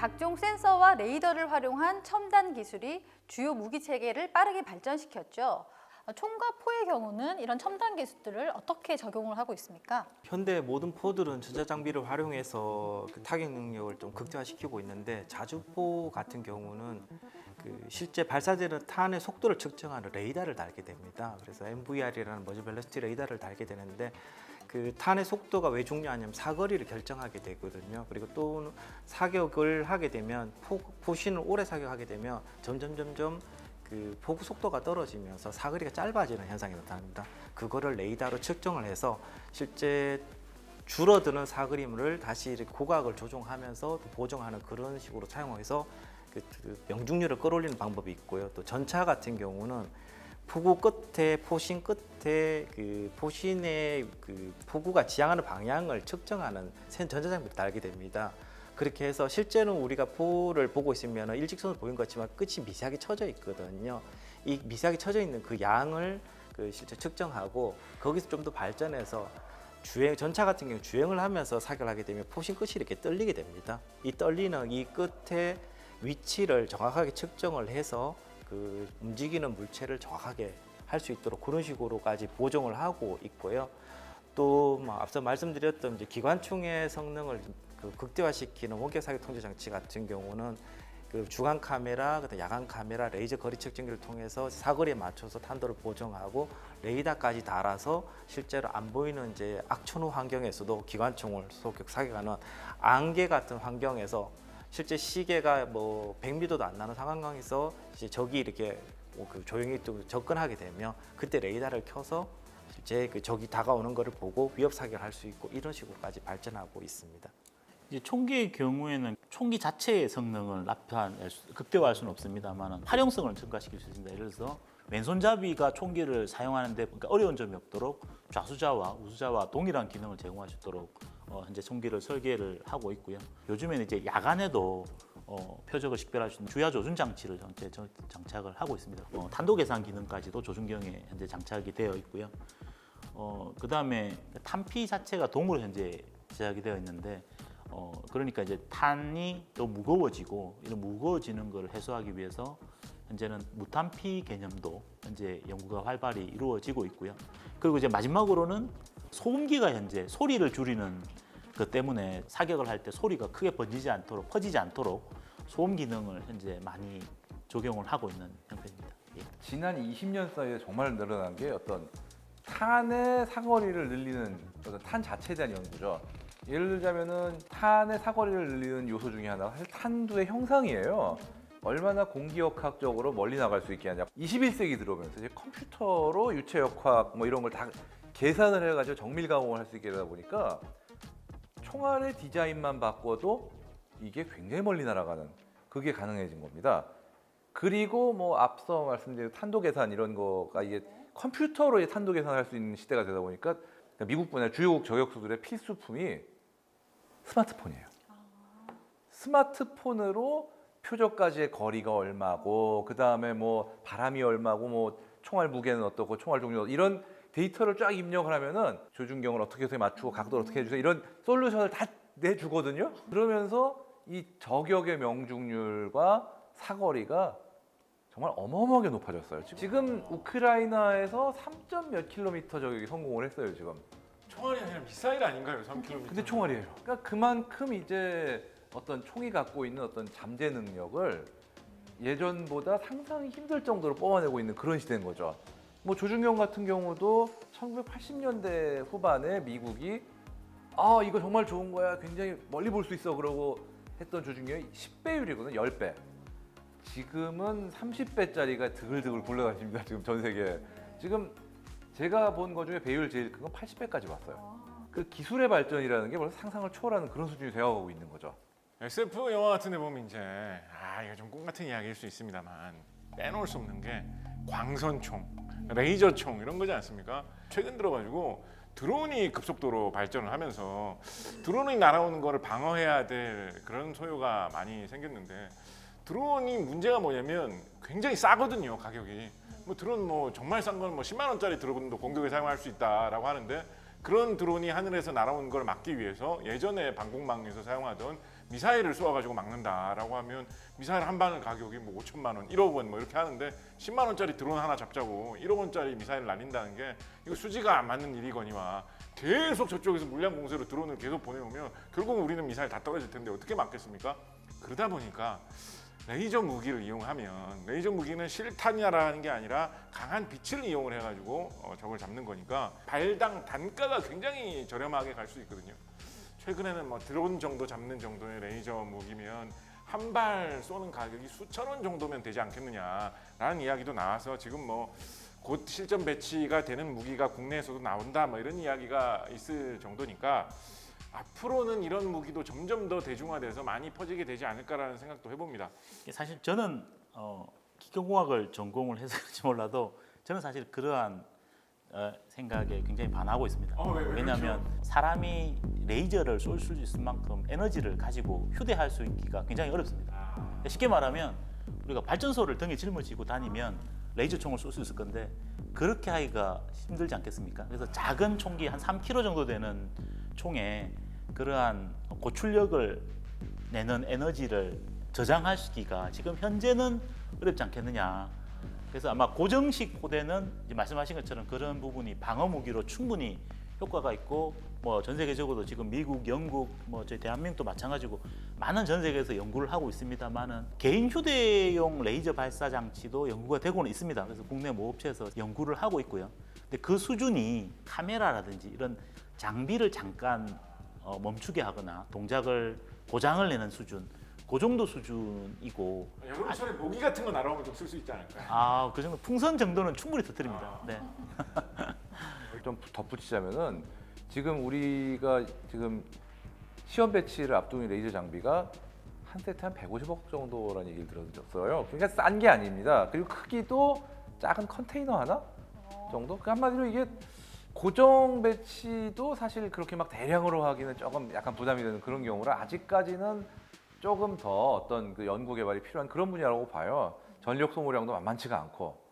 각종 센서와 레이더를 활용한 첨단 기술이 주요 무기 체계를 빠르게 발전시켰죠. 총과 포의 경우는 이런 첨단 기술들을 어떻게 적용을 하고 있습니까? 현대 모든 포들은 전자장비를 활용해서 그 타격 능력을 좀 극대화시키고 있는데, 자주포 같은 경우는 실제 발사되는 탄의 속도를 측정하는 레이더를 달게 됩니다. 그래서 MVR이라는 머지 벨로시티 레이더를 달게 되는데, 그 탄의 속도가 왜 중요하냐면 사거리를 결정하게 되거든요. 그리고 또 사격을 하게 되면 포신을 오래 사격하게 되면 점점 그 포구 속도가 떨어지면서 사거리가 짧아지는 현상이 나타납니다. 그거를 레이더로 측정을 해서 실제 줄어드는 사거리물을 다시 이렇게 고각을 조정하면서 보정하는 그런 식으로 사용해서 그 명중률을 끌어올리는 방법이 있고요. 또 전차 같은 경우는 포구 끝에, 포신 끝에 그 포신의 그 포구가 지향하는 방향을 측정하는 전자장비를 달게 됩니다. 그렇게 해서 실제는 우리가 포를 보고 있으면 일직선을 보인 것 같지만 끝이 미세하게 쳐져 있거든요. 이 미세하게 쳐져 있는 그 양을 실제 측정하고, 거기서 좀 더 발전해서 전차 같은 경우 주행을 하면서 사격을 하게 되면 포신 끝이 이렇게 떨리게 됩니다. 이 떨리는 이 끝의 위치를 정확하게 측정을 해서 그 움직이는 물체를 정확하게 할 수 있도록 그런 식으로까지 보정을 하고 있고요. 또 앞서 말씀드렸던 이제 기관총의 성능을 극대화시키는 원격 사격 통제 장치 같은 경우는 그 주간 카메라, 그다음 야간 카메라, 레이저 거리 측정기를 통해서 사거리에 맞춰서 탄도를 보정하고 레이더까지 달아서 실제로 안 보이는 이제 악천후 환경에서도 기관총을 소격 사격하는 안개 같은 환경에서 실제 시계가 뭐 100m도 안 나는 상황에서 이제 적이 이렇게 그 조용히 또 접근하게 되면 그때 레이더를 켜서 실제 그 적이 다가오는 것을 보고 위협 사격을 할 수 있고, 이런 식으로까지 발전하고 있습니다. 이제 총기의 경우에는 총기 자체의 성능을 극대화할 수는 없습니다만 활용성을 증가시킬 수 있습니다. 예를 들어서 왼손잡이가 총기를 사용하는데 그러니까 어려운 점이 없도록 좌수자와 우수자와 동일한 기능을 제공할 수 있도록 현재 총기를 설계를 하고 있고요. 요즘에는 이제 야간에도 표적을 식별할 수 있는 주야 조준 장치를 현재 장착을 하고 있습니다. 탄도 계산 기능까지도 조준경에 현재 장착이 되어 있고요. 그다음에 탄피 자체가 동으로 현재 제작이 되어 있는데, 그러니까 이제 탄이 또 무거워지고 이런 무거워지는 걸 해소하기 위해서 현재는 무탄피 개념도 현재 연구가 활발히 이루어지고 있고요. 그리고 이제 마지막으로는 소음기가 현재 소리를 줄이는 것 때문에 사격을 할 때 소리가 크게 퍼지지 않도록 소음 기능을 현재 많이 적용을 하고 있는 형태입니다. 예. 지난 20년 사이에 정말 늘어난 게 어떤 탄의 사거리를 늘리는 어떤 탄 자체에 대한 연구죠. 예를 들자면은 탄의 사거리를 늘리는 요소 중에 하나가 사실 탄두의 형상이에요. 얼마나 공기역학적으로 멀리 나갈 수 있게 하냐. 21세기 들어오면서 이제 컴퓨터로 유체역학 뭐 이런 걸 다 계산을 해가지고 정밀 가공을 할 수 있게 되다 보니까 총알의 디자인만 바꿔도 이게 굉장히 멀리 날아가는, 그게 가능해진 겁니다. 그리고 뭐 앞서 말씀드린 탄도 계산 이런 거가 이게 컴퓨터로 이제 탄도 계산을 할 수 있는 시대가 되다 보니까 미국분야 주요국 저격수들의 필수품이 스마트폰이에요. 스마트폰으로 표적까지의 거리가 얼마고, 그 다음에 뭐 바람이 얼마고, 뭐 총알 무게는 어떻고, 총알 종류 이런 데이터를 쫙 입력을 하면은 조준경을 어떻게 해서 맞추고 각도를 어떻게 해주세요 이런 솔루션을 다 내주거든요. 그러면서 이 저격의 명중률과 사거리가 정말 어마어마하게 높아졌어요. 지금 우크라이나에서 3점 몇 킬로미터 저격이 성공을 했어요. 지금 총알이 아니라 미사일 아닌가요? 3km. 근데 총알이에요. 그러니까 그만큼 이제 어떤 총이 갖고 있는 어떤 잠재 능력을 예전보다 상상이 힘들 정도로 뽑아내고 있는 그런 시대인 거죠. 뭐 조준경 같은 경우도 1980년대 후반에 미국이 이거 정말 좋은 거야, 굉장히 멀리 볼 수 있어 그러고 했던 조준경이 10배율이거든요. 10배. 지금은 30배짜리가 드글드글 굴러다닙니다. 지금 전 세계에. 지금 제가 본 거 중에 배율 제일 큰 건 80배까지 왔어요. 그 기술의 발전이라는 게 벌써 상상을 초월하는 그런 수준이 되어가고 있는 거죠. SF 영화 같은 데 보면 이제 이거 좀 꿈 같은 이야기일 수 있습니다만 빼놓을 수 없는 게 광선총, 레이저총 이런 거지 않습니까? 최근 들어가지고 드론이 급속도로 발전을 하면서 드론이 날아오는 거를 방어해야 될 그런 소요가 많이 생겼는데, 드론이 문제가 뭐냐면 굉장히 싸거든요, 가격이. 뭐 드론 뭐 정말 싼 건 뭐 10만 원짜리 드론도 공격에 사용할 수 있다라고 하는데, 그런 드론이 하늘에서 날아오는 걸 막기 위해서 예전에 방공망에서 사용하던 미사일을 쏘아가지고 막는다라고 하면 미사일 한 방 가격이 뭐 5천만 원, 1억 원 뭐 이렇게 하는데 10만 원짜리 드론 하나 잡자고 1억 원짜리 미사일 날린다는 게 이거 수지가 안 맞는 일이거니와 계속 저쪽에서 물량 공세로 드론을 계속 보내오면 결국 우리는 미사일 다 떨어질 텐데 어떻게 막겠습니까? 그러다 보니까 레이저 무기를 이용하면 레이저 무기는 실탄이라는 게 아니라 강한 빛을 이용을 해가지고 적을 잡는 거니까 발당 단가가 굉장히 저렴하게 갈 수 있거든요. 최근에는 뭐 드론 정도 잡는 정도의 레이저 무기면 한 발 쏘는 가격이 수천 원 정도면 되지 않겠느냐라는 이야기도 나와서 지금 뭐 곧 실전 배치가 되는 무기가 국내에서도 나온다 뭐 이런 이야기가 있을 정도니까 앞으로는 이런 무기도 점점 더 대중화돼서 많이 퍼지게 되지 않을까라는 생각도 해봅니다. 사실 저는 기계공학을 전공을 해서 그런지 몰라도 저는 사실 그러한 생각에 굉장히 반하고 있습니다. 왜 왜냐하면 사람이 레이저를 쏠 수 있을 만큼 에너지를 가지고 휴대할 수 있기가 굉장히 어렵습니다. 쉽게 말하면 우리가 발전소를 등에 짊어지고 다니면 레이저 총을 쏠 수 있을 건데 그렇게 하기가 힘들지 않겠습니까? 그래서 작은 총기 한 3kg 정도 되는 총에 그러한 고출력을 내는 에너지를 저장하기가 지금 현재는 어렵지 않겠느냐. 그래서 아마 고정식 포대는 이제 말씀하신 것처럼 그런 부분이 방어 무기로 충분히 효과가 있고 뭐 전 세계적으로도 지금 미국, 영국, 뭐 저희 대한민국도 마찬가지고 많은 전 세계에서 연구를 하고 있습니다만은 개인 휴대용 레이저 발사 장치도 연구가 되고는 있습니다. 그래서 국내 모 업체에서 연구를 하고 있고요. 근데 그 수준이 카메라라든지 이런 장비를 잠깐 멈추게 하거나 동작을 고장을 내는 수준, 그 정도 수준이고 여름철에 모기 같은 거 날아오면 좀 쓸 수 있지 않을까요? 그 정도 풍선 정도는 충분히 터뜨립니다. 네. 좀 덧붙이자면은 지금 우리가 지금 시험 배치를 앞두는 레이저 장비가 한 세트 한 150억 정도라는 얘기를 들었어요. 그러니까 싼 게 아닙니다. 그리고 크기도 작은 컨테이너 하나 정도? 그 한마디로 이게 고정 배치도 사실 그렇게 막 대량으로 하기는 조금 약간 부담이 되는 그런 경우라 아직까지는 조금 더 어떤 그 연구 개발이 필요한 그런 분야라고 봐요. 전력 소모량도 만만치가 않고.